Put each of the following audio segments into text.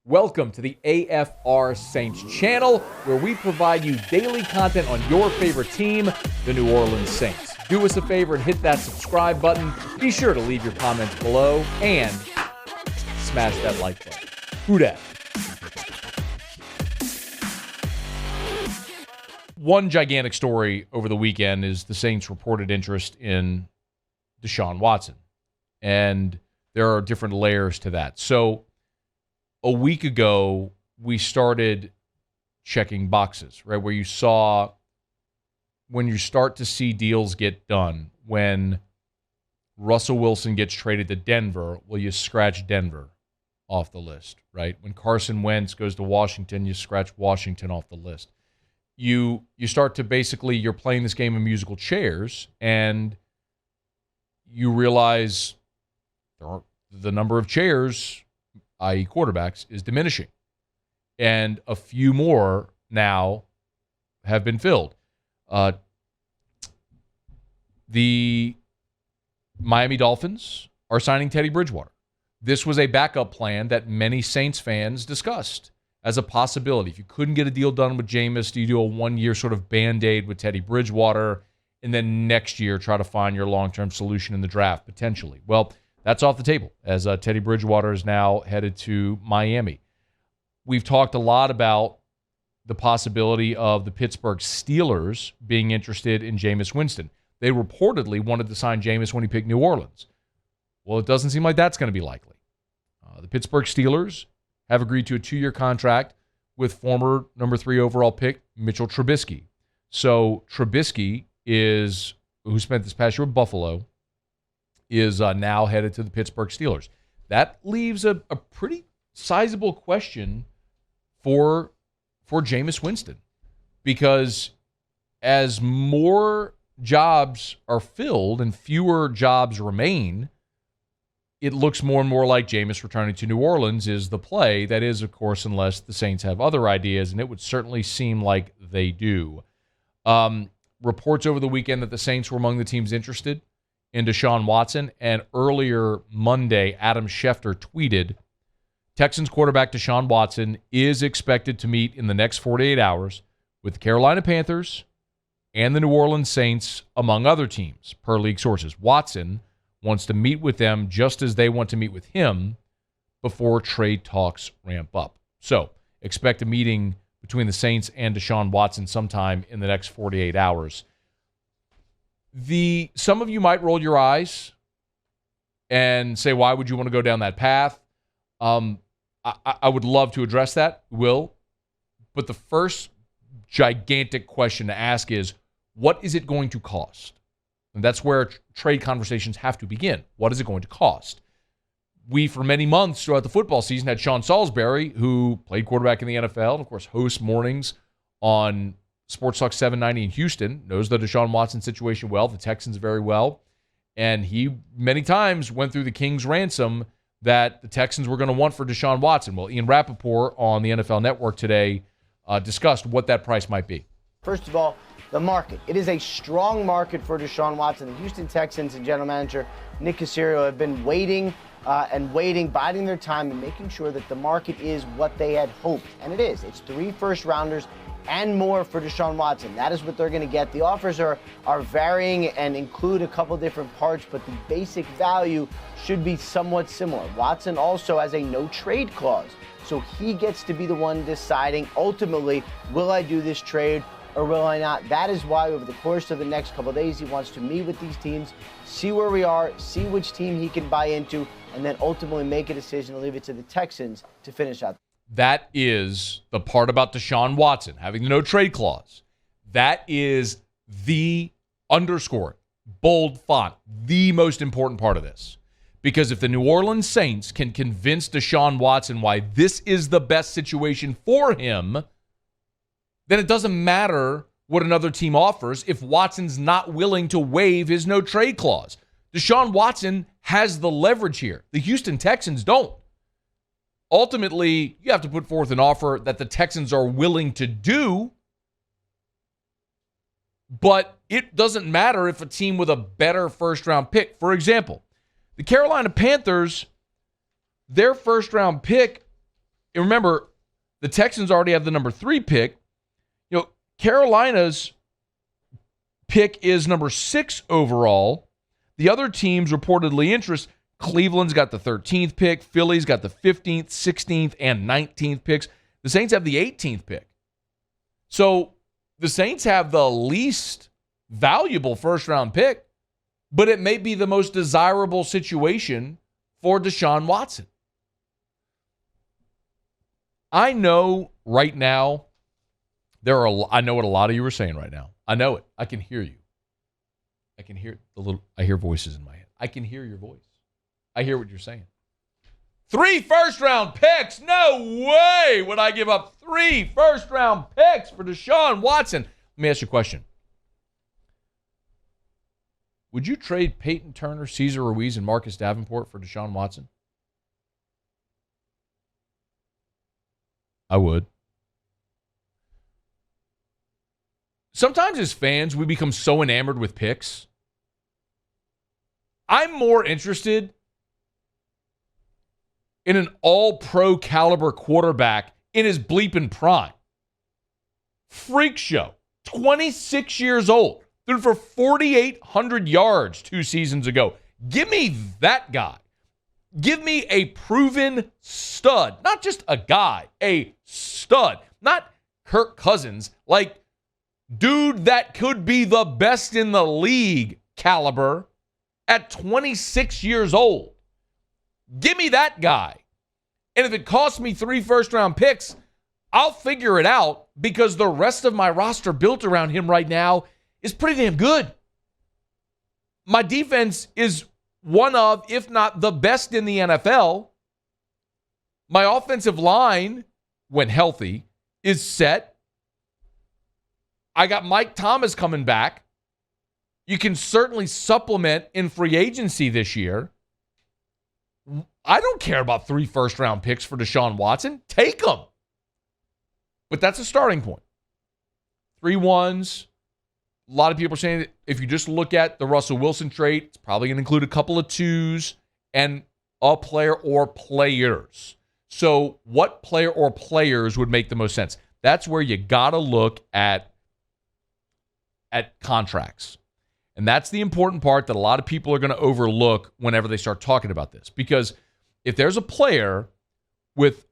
Welcome to the AFR Saints channel, where we provide you daily content on your favorite team, the New Orleans Saints. Do us a favor and hit that subscribe button. Be sure to leave your comments below and smash that like button. Who dat? One gigantic story over the weekend is the Saints' reported interest in Deshaun Watson. And there are different layers to that. So a week ago, we started checking boxes, right? When you start to see deals get done, when Russell Wilson gets traded to Denver, well, you scratch Denver off the list, right? When Carson Wentz goes to Washington, you scratch Washington off the list. You start to basically, you're playing this game of musical chairs, and you realize the number of chairs, i.e. quarterbacks, is diminishing. And a few more now have been filled. The Miami Dolphins are signing Teddy Bridgewater. This was a backup plan that many Saints fans discussed as a possibility. If you couldn't get a deal done with Jameis, do you do a one-year sort of Band-Aid with Teddy Bridgewater, and then next year try to find your long-term solution in the draft, potentially? Well, that's off the table, as Teddy Bridgewater is now headed to Miami. We've talked a lot about the possibility of the Pittsburgh Steelers being interested in Jameis Winston. They reportedly wanted to sign Jameis when he picked New Orleans. Well, it doesn't seem like that's going to be likely. The Pittsburgh Steelers have agreed to a 2-year contract with former number 3 overall pick Mitchell Trubisky. So Trubisky, who spent this past year with Buffalo, is now headed to the Pittsburgh Steelers. That leaves a pretty sizable question for Jameis Winston, because as more jobs are filled and fewer jobs remain, it looks more and more like Jameis returning to New Orleans is the play. That is, of course, unless the Saints have other ideas, and it would certainly seem like they do. Reports over the weekend that the Saints were among the teams interested in Deshaun Watson, and earlier Monday, Adam Schefter tweeted, Texans quarterback Deshaun Watson is expected to meet in the next 48 hours with the Carolina Panthers and the New Orleans Saints, among other teams, per league sources. Watson wants to meet with them just as they want to meet with him before trade talks ramp up. So expect a meeting between the Saints and Deshaun Watson sometime in the next 48 hours. Some of you might roll your eyes and say, why would you want to go down that path? I would love to address that, will. But the first gigantic question to ask is, what is it going to cost? And that's where trade conversations have to begin. What is it going to cost? We, for many months throughout the football season, had Sean Salisbury, who played quarterback in the NFL, and of course hosts mornings on Sports Talk 790 in Houston, knows the Deshaun Watson situation well, the Texans very well, and he many times went through the king's ransom that the Texans were going to want for Deshaun Watson. Well, Ian Rappaport on the NFL Network today discussed what that price might be. First of all, the market. It is a strong market for Deshaun Watson. The Houston Texans and general manager Nick Caserio have been waiting, biding their time and making sure that the market is what they had hoped. And it is. It's 3 first-rounders and more for Deshaun Watson. That is what they're going to get. The offers are varying and include a couple different parts, but the basic value should be somewhat similar. Watson also has a no-trade clause, so he gets to be the one deciding, ultimately, will I do this trade or will I not? That is why over the course of the next couple of days, he wants to meet with these teams, see where we are, see which team he can buy into, and then ultimately make a decision to leave it to the Texans to finish out. That is the part about Deshaun Watson having the no-trade clause. That is the underscore, bold font, the most important part of this. Because if the New Orleans Saints can convince Deshaun Watson why this is the best situation for him, then it doesn't matter what another team offers if Watson's not willing to waive his no-trade clause. Deshaun Watson has the leverage here. The Houston Texans don't. Ultimately, you have to put forth an offer that the Texans are willing to do, but it doesn't matter if a team with a better first-round pick, for example, the Carolina Panthers, their first-round pick remember, the Texans already have the number 3 pick. Carolina's pick is number 6 overall. The other teams reportedly interest. Cleveland's got the 13th pick. Philly's got the 15th, 16th, and 19th picks. The Saints have the 18th pick. So the Saints have the least valuable first-round pick, but it may be the most desirable situation for Deshaun Watson. I know right now, I know what a lot of you are saying right now. I know it. I can hear you. I hear voices in my head. I can hear your voice. I hear what you're saying. 3 first-round picks? No way would I give up 3 first-round picks for Deshaun Watson. Let me ask you a question. Would you trade Peyton Turner, Cesar Ruiz, and Marcus Davenport for Deshaun Watson? I would. Sometimes as fans, we become so enamored with picks. I'm more interested in an all-pro caliber quarterback in his bleeping prime. Freak show. 26 years old. Threw for 4,800 yards 2 seasons ago. Give me that guy. Give me a proven stud. Not just a guy, a stud. Not Kirk Cousins. Like, dude that could be the best in the league caliber at 26 years old. Give me that guy. And if it costs me 3 first-round picks, I'll figure it out because the rest of my roster built around him right now is pretty damn good. My defense is one of, if not the best in the NFL. My offensive line, when healthy, is set. I got Mike Thomas coming back. You can certainly supplement in free agency this year. I don't care about 3 first-round picks for Deshaun Watson. Take them. But that's a starting point. 3 ones. A lot of people are saying that if you just look at the Russell Wilson trade, it's probably going to include a couple of 2s and a player or players. So what player or players would make the most sense? That's where you got to look at contracts. And that's the important part that a lot of people are going to overlook whenever they start talking about this. Because if there's a player with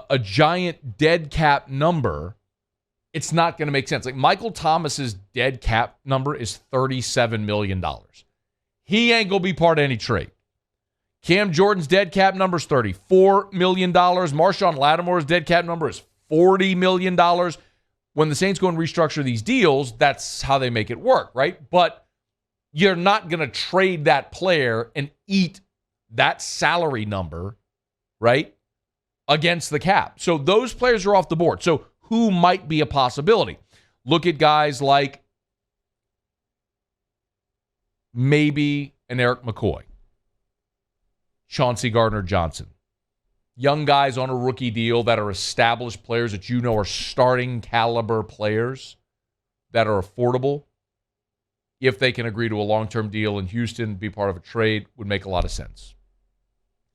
a giant dead cap number, it's not going to make sense. Like Michael Thomas's dead cap number is $37 million. He ain't going to be part of any trade. Cam Jordan's dead cap number is $34 million. Marshawn Lattimore's dead cap number is $40 million. When the Saints go and restructure these deals, that's how they make it work, right? But you're not going to trade that player and eat that salary number, right, against the cap. So those players are off the board. So who might be a possibility? Look at guys like maybe an Eric McCoy, Chauncey Gardner-Johnson. Young guys on a rookie deal that are established players that you know are starting caliber players that are affordable. If they can agree to a long-term deal in Houston, be part of a trade, would make a lot of sense.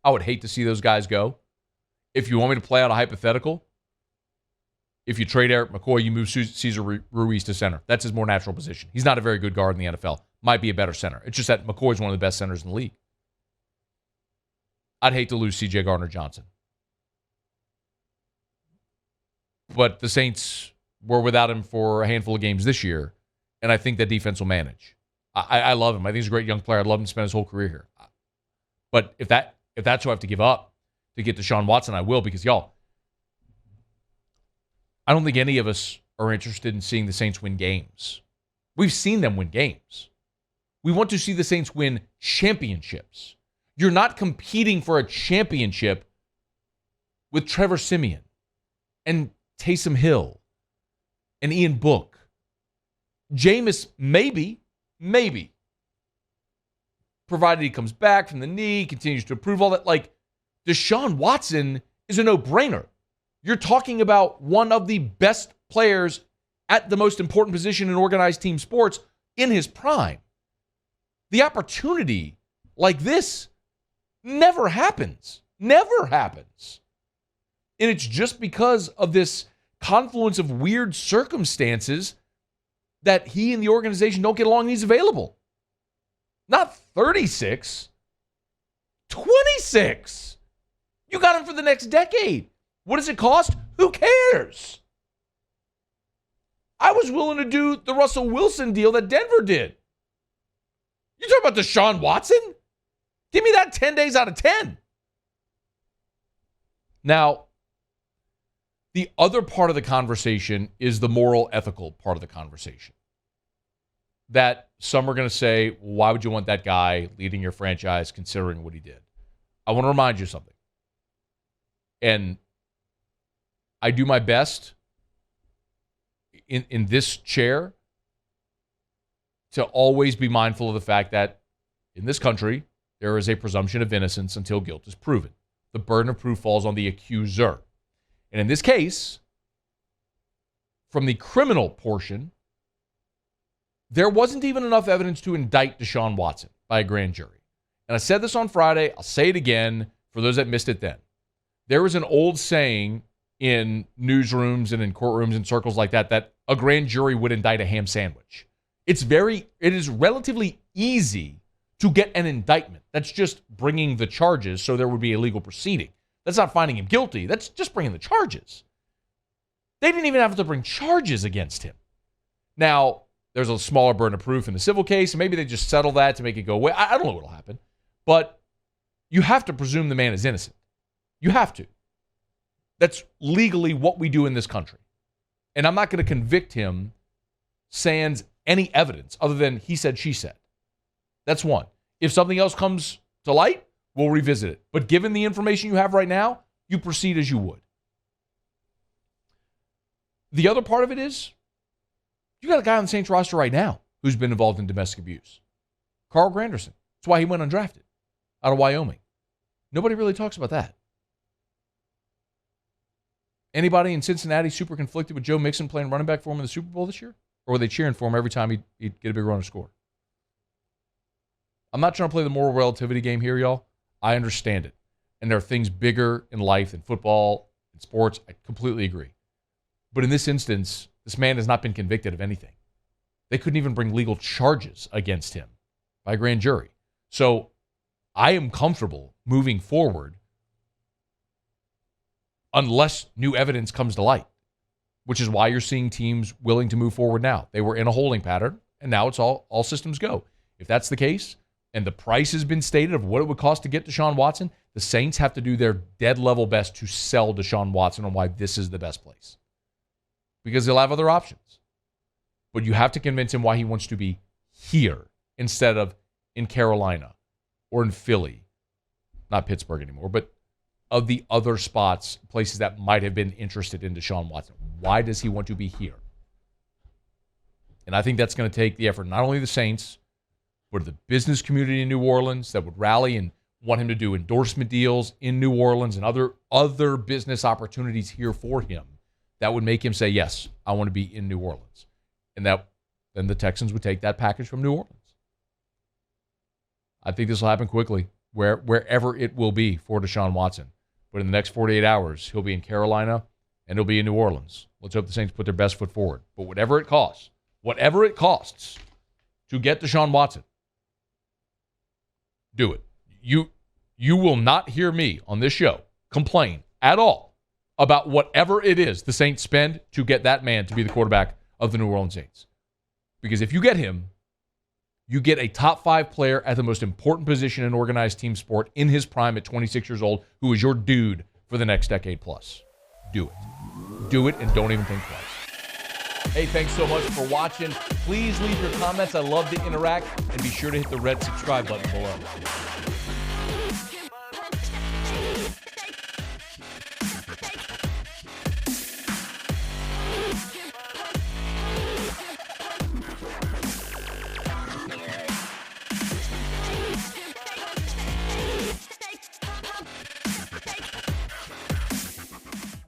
I would hate to see those guys go. If you want me to play out a hypothetical, if you trade Eric McCoy, you move Cesar Ruiz to center. That's his more natural position. He's not a very good guard in the NFL. Might be a better center. It's just that McCoy's one of the best centers in the league. I'd hate to lose C.J. Garner-Johnson. But the Saints were without him for a handful of games this year, and I think that defense will manage. I love him. I think he's a great young player. I'd love him to spend his whole career here. But if that's what I have to give up to get Deshaun Watson, I will, because, y'all, I don't think any of us are interested in seeing the Saints win games. We've seen them win games. We want to see the Saints win championships. You're not competing for a championship with Trevor Siemian and Taysom Hill and Ian Book. Jameis, maybe, provided he comes back from the knee, continues to improve, all that. Like, Deshaun Watson is a no-brainer. You're talking about one of the best players at the most important position in organized team sports in his prime. The opportunity like this never happens. Never happens. And it's just because of this confluence of weird circumstances that he and the organization don't get along and he's available. Not 36, 26. You got him for the next decade. What does it cost? Who cares? I was willing to do the Russell Wilson deal that Denver did. You talking about Deshaun Watson? Give me that 10 days out of 10. Now, the other part of the conversation is the moral, ethical part of the conversation. That some are going to say, why would you want that guy leading your franchise considering what he did? I want to remind you something. And I do my best in this chair to always be mindful of the fact that in this country, there is a presumption of innocence until guilt is proven. The burden of proof falls on the accuser. And in this case, from the criminal portion, there wasn't even enough evidence to indict Deshaun Watson by a grand jury. And I said this on Friday. I'll say it again for those that missed it then. There was an old saying in newsrooms and in courtrooms and circles like that, that a grand jury would indict a ham sandwich. It is relatively easy to get an indictment. That's just bringing the charges so there would be a legal proceeding. That's not finding him guilty. That's just bringing the charges. They didn't even have to bring charges against him. Now, there's a smaller burden of proof in the civil case, and maybe they just settle that to make it go away. I don't know what will happen. But you have to presume the man is innocent. You have to. That's legally what we do in this country. And I'm not going to convict him sans any evidence other than he said, she said. That's one. If something else comes to light, we'll revisit it. But given the information you have right now, you proceed as you would. The other part of it is, you got a guy on the Saints roster right now who's been involved in domestic abuse. Carl Granderson. That's why he went undrafted out of Wyoming. Nobody really talks about that. Anybody in Cincinnati super conflicted with Joe Mixon playing running back for him in the Super Bowl this year? Or were they cheering for him every time he'd get a big run or score? I'm not trying to play the moral relativity game here, y'all. I understand it. And there are things bigger in life than football and sports. I completely agree. But in this instance, this man has not been convicted of anything. They couldn't even bring legal charges against him by a grand jury. So I am comfortable moving forward unless new evidence comes to light, which is why you're seeing teams willing to move forward now. They were in a holding pattern, and now it's all systems go. If that's the case, and the price has been stated of what it would cost to get Deshaun Watson, the Saints have to do their dead level best to sell Deshaun Watson on why this is the best place. Because they'll have other options. But you have to convince him why he wants to be here instead of in Carolina or in Philly. Not Pittsburgh anymore, but of the other spots, places that might have been interested in Deshaun Watson. Why does he want to be here? And I think that's going to take the effort, not only the Saints, but the business community in New Orleans that would rally and want him to do endorsement deals in New Orleans and other business opportunities here for him that would make him say, yes, I want to be in New Orleans. And then the Texans would take that package from New Orleans. I think this will happen quickly, wherever it will be for Deshaun Watson. But in the next 48 hours, he'll be in Carolina and he'll be in New Orleans. Let's hope the Saints put their best foot forward. But whatever it costs to get Deshaun Watson, do it. You will not hear me on this show complain at all about whatever it is the Saints spend to get that man to be the quarterback of the New Orleans Saints. Because if you get him, you get a top 5 player at the most important position in organized team sport in his prime at 26 years old, who is your dude for the next decade plus. Do it. Do it and don't even think twice. Hey, thanks so much for watching. Please leave your comments. I love to interact. And be sure to hit the red subscribe button below.